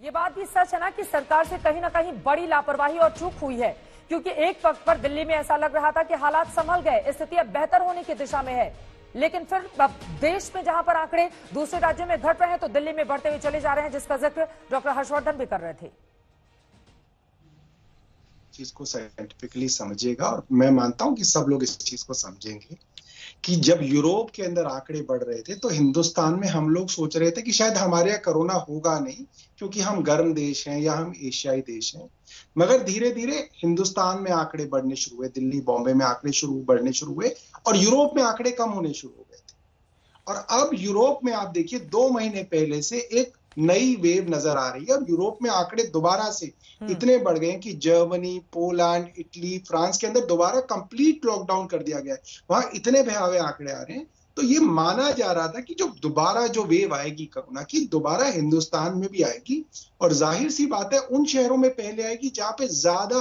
ये बात भी सच है ना कि सरकार से कहीं ना कहीं बड़ी लापरवाही और चूक हुई है, क्योंकि एक वक्त पर दिल्ली में ऐसा लग रहा था कि हालात संभल गए, स्थिति अब बेहतर होने की दिशा में है। लेकिन फिर देश में जहां पर आंकड़े दूसरे राज्यों में घट रहे हैं तो दिल्ली में बढ़ते हुए चले जा रहे हैं, जिसका जिक्र डॉक्टर हर्षवर्धन भी कर रहे थे। चीज को साइंटिफिकली समझेगा, और मैं मानता हूं कि सब लोग इस चीज को समझेंगे कि जब यूरोप के अंदर आंकड़े बढ़ रहे थे तो हिंदुस्तान में हम लोग सोच रहे थे कि शायद हमारे यहाँ कोरोना होगा नहीं, क्योंकि हम गर्म देश हैं या हम एशियाई देश हैं। मगर धीरे धीरे हिंदुस्तान में आंकड़े बढ़ने शुरू हुए, दिल्ली बॉम्बे में आंकड़े बढ़ने शुरू हुए, और यूरोप में आंकड़े कम होने शुरू हो गए थे। और अब यूरोप में आप देखिए 2 महीने पहले से एक नई वेव नजर आ रही है, और यूरोप में आंकड़े दोबारा से इतने बढ़ गए कि जर्मनी, पोलैंड, इटली, फ्रांस के अंदर दोबारा कंप्लीट लॉकडाउन कर दिया गया है। वहां इतने भयावह आंकड़े आ रहे हैं, तो ये माना जा रहा था कि जो दोबारा जो वेव आएगी कोरोना की, दोबारा हिंदुस्तान में भी आएगी, और जाहिर सी बात है उन शहरों में पहले आएगी जहां पे ज्यादा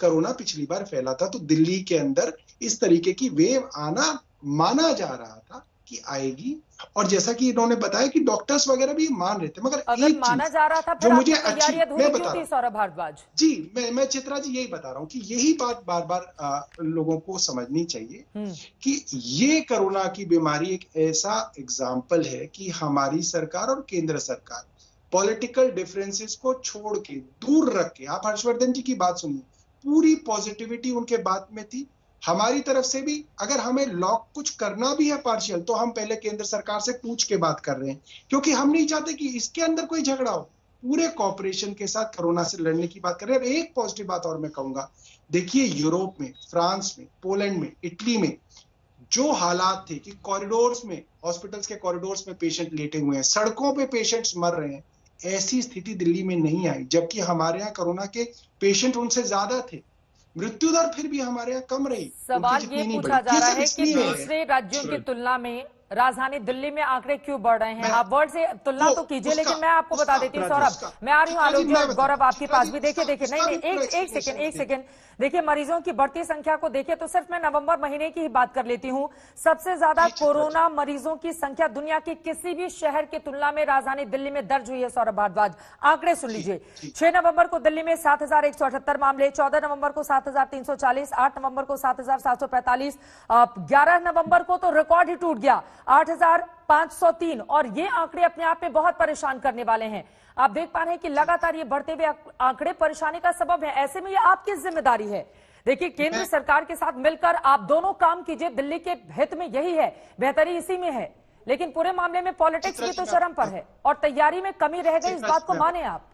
कोरोना पिछली बार फैला था। तो दिल्ली के अंदर इस तरीके की वेव आना माना जा रहा था कि आएगी, और जैसा कि इन्होंने बताया कि डॉक्टर्स वगैरह भी मान रहे थे। मगर अगर एक माना जा रहा था जो मुझे अच्छी, मैं बता रहा सौरभ भारद्वाज जी, मैं चित्रा जी यही बता रहा हूं कि यही बात बार बार लोगों को समझनी चाहिए कि ये कोरोना की बीमारी एक ऐसा एग्जाम्पल है कि हमारी सरकार और केंद्र सरकार पॉलिटिकल डिफरेंसेस को छोड़ के, दूर रख के, आप हर्षवर्धन जी की बात सुनिए, पूरी पॉजिटिविटी उनके बात में थी। हमारी तरफ से भी अगर हमें लॉक कुछ करना भी है पार्शियल, तो हम पहले केंद्र सरकार से पूछ के बात कर रहे हैं, क्योंकि हम नहीं चाहते कि इसके अंदर कोई झगड़ा हो। पूरे कॉपरेशन के साथ कोरोना से लड़ने की बात कर रहे हैं। और एक पॉजिटिव बात और मैं कहूंगा, देखिए यूरोप में, फ्रांस में, पोलैंड में, इटली में जो हालात थे कि कॉरिडोर्स में, हॉस्पिटल्स के कॉरिडोर्स में पेशेंट लेटे हुए हैं, सड़कों पे पेशेंट्स मर रहे हैं, ऐसी स्थिति दिल्ली में नहीं आई। जबकि हमारे यहाँ कोरोना के पेशेंट उनसे ज्यादा थे, मृत्यु दर फिर भी हमारे यहाँ कम रही। सवाल ये पूछा जा रहा है कि दूसरे राज्यों की तुलना में राजधानी दिल्ली में आंकड़े क्यों बढ़ रहे हैं। आप वर्ड से तुलना तो कीजिए, लेकिन मैं आपको बता देती हूँ सौरभ, मैं आ रही हूँ आलोक जी और गौरव आपके पास भी। देखिए नहीं, एक सेकेंड देखिए, मरीजों की बढ़ती संख्या को देखिए तो सिर्फ मैं नवंबर महीने की ही बात कर लेती हूँ। सबसे ज्यादा कोरोना मरीजों की संख्या दुनिया के किसी भी शहर की तुलना में राजधानी दिल्ली में दर्ज हुई है। सौरभ भारद्वाज, आंकड़े सुन लीजिए। 6 नवंबर को दिल्ली में 7,178 मामले, 14 नवंबर को 7,340, 8 नवंबर को 7,745, 11 नवंबर को तो रिकॉर्ड ही टूट गया 8,503, और ये आंकड़े अपने आप में बहुत परेशान करने वाले हैं। आप देख पा रहे हैं कि लगातार ये बढ़ते हुए आंकड़े परेशानी का सबब है। ऐसे में ये आपकी जिम्मेदारी है। देखिए, केंद्र सरकार के साथ मिलकर आप दोनों काम कीजिए, दिल्ली के हित में यही है, बेहतरी इसी में है। लेकिन पूरे मामले में पॉलिटिक्स भी तो चरम पर है और तैयारी में कमी रह गई, इस बात को माने आप।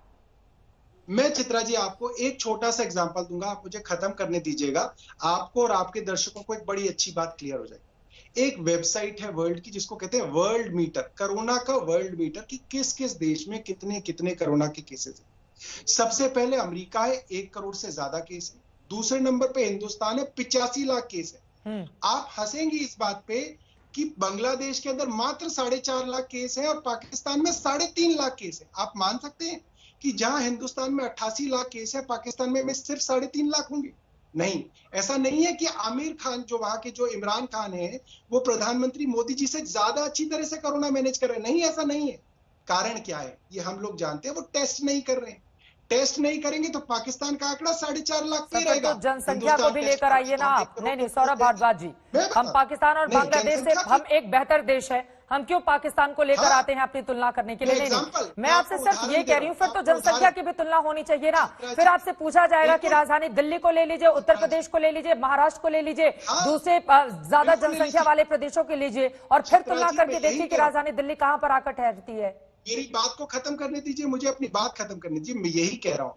मैं चित्रा जी आपको एक छोटा सा एग्जांपल दूंगा, आप मुझे खत्म करने दीजिएगा। आपको और आपके दर्शकों को एक बड़ी अच्छी बात क्लियर हो जाएगी। एक वेबसाइट है वर्ल्ड की जिसको कहते हैं वर्ल्ड मीटर, कोरोना का वर्ल्ड मीटर, कि किस किस देश में कितने कितने कोरोना के केसेस हैं। सबसे पहले अमेरिका है, 1 करोड़ से ज्यादा केस है। दूसरे नंबर पे हिंदुस्तान है, 85 लाख केस है। आप हंसेंगे इस बात पे कि बांग्लादेश के अंदर मात्र 4.5 लाख केस है और पाकिस्तान में 3.5 लाख केस है। आप मान सकते हैं कि जहां हिंदुस्तान में 88 लाख केस है, पाकिस्तान में सिर्फ 3.5 लाख होंगे? नहीं, ऐसा नहीं है कि आमिर खान, जो वहां के जो इमरान खान है, वो प्रधानमंत्री मोदी जी से ज्यादा अच्छी तरह से कोरोना मैनेज कर रहे हैं। नहीं, ऐसा नहीं है। कारण क्या है ये हम लोग जानते हैं, वो टेस्ट नहीं कर रहे हैं। टेस्ट नहीं करेंगे तो पाकिस्तान का आंकड़ा 4.5 लाख पे रहेगा। तो जनसंख्या को भी लेकर आइए ना आप। नहीं सौरभ भारद्वाज जी, हम पाकिस्तान और बांग्लादेश से, हम एक बेहतर देश है, हम क्यों पाकिस्तान को लेकर आते हैं अपनी तुलना करने के लिए? नहीं, मैं आपसे सिर्फ ये कह रही हूँ, फिर तो जनसंख्या की भी तुलना होनी चाहिए ना। फिर आपसे पूछा जाएगा कि राजधानी दिल्ली को ले लीजिए, उत्तर प्रदेश को ले लीजिए, महाराष्ट्र को ले लीजिए, दूसरे ज्यादा जनसंख्या वाले प्रदेशों के लीजिए, और फिर तुलना करके देखिए कि राजधानी दिल्ली कहाँ पर आकर ठहरती है। मेरी बात को खत्म करने दीजिए, मुझे अपनी बात खत्म करने दीजिए। मैं यही कह रहा हूँ,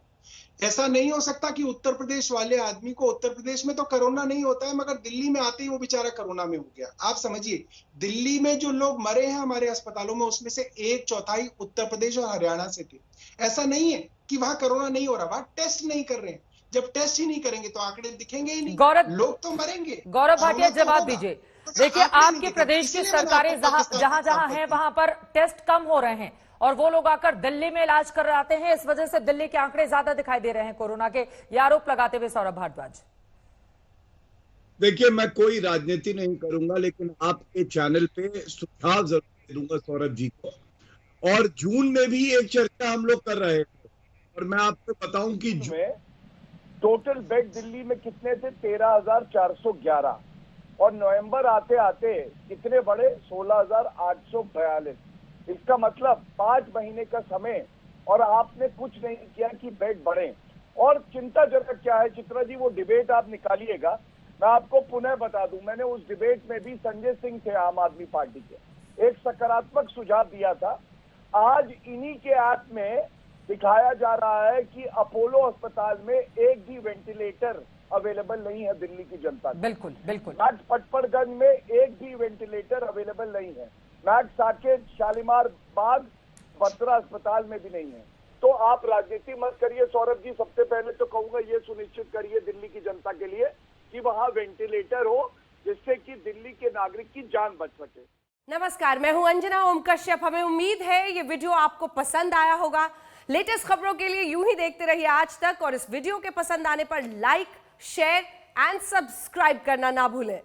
ऐसा नहीं हो सकता कि उत्तर प्रदेश वाले आदमी को, उत्तर प्रदेश में तो कोरोना नहीं होता है, मगर दिल्ली में आते ही वो बेचारा कोरोना में हो गया। आप समझिए, दिल्ली में जो लोग मरे हैं हमारे अस्पतालों में, उसमें से 1/4 उत्तर प्रदेश और हरियाणा से थे। ऐसा नहीं है कि वहां कोरोना नहीं हो रहा, वहां टेस्ट नहीं कर रहे हैं। जब टेस्ट ही नहीं करेंगे तो आंकड़े दिखेंगे ही नहीं, लोग तो मरेंगे। गौरव भाटिया, जवाब दीजिए। देखिए, आपके प्रदेश की सरकारें जहां जहां हैं वहां पर टेस्ट कम हो रहे हैं, और वो लोग आकर दिल्ली में इलाज कराते हैं, इस वजह से दिल्ली के आंकड़े ज्यादा दिखाई दे रहे हैं कोरोना के, ये आरोप लगाते हुए सौरभ भारद्वाज। देखिए, मैं कोई राजनीति नहीं करूंगा, लेकिन आपके चैनल पे सुझाव जरूर दूंगा सौरभ जी को। और जून में भी एक चर्चा हम लोग कर रहे थे, और मैं आपको बताऊं कि टोटल बेड दिल्ली में कितने थे? 13,411, और नवंबर आते आते कितने बढ़े? 16,842। इसका मतलब 5 महीने का समय, और आपने कुछ नहीं किया कि बेड बढ़े। और चिंताजनक क्या है चित्रा जी, वो डिबेट आप निकालिएगा, मैं आपको पुनः बता दूं, मैंने उस डिबेट में भी संजय सिंह थे आम आदमी पार्टी के, एक सकारात्मक सुझाव दिया था। आज इन्हीं के ऐप में दिखाया जा रहा है कि अपोलो अस्पताल में एक भी वेंटिलेटर अवेलेबल नहीं है दिल्ली की जनता को। बिल्कुल बिल्कुल। मैक्स पटपड़गंज में एक भी वेंटिलेटर अवेलेबल नहीं है। मैक्स साकेत, शालीमार बाग, बत्रा अस्पताल में भी नहीं है। तो आप राजनीति मत करिए सौरभ जी, सबसे पहले तो कहूंगा ये सुनिश्चित करिए दिल्ली की जनता के लिए कि वहां वेंटिलेटर हो, जिससे कि दिल्ली के नागरिक की जान बच सके। नमस्कार, मैं हूं अंजना ओम कश्यप। हमें उम्मीद है ये वीडियो आपको पसंद आया होगा। लेटेस्ट खबरों के लिए यूं ही देखते रहिए आज तक, और इस वीडियो के पसंद आने पर लाइक, शेयर एंड सब्सक्राइब करना ना भूलें।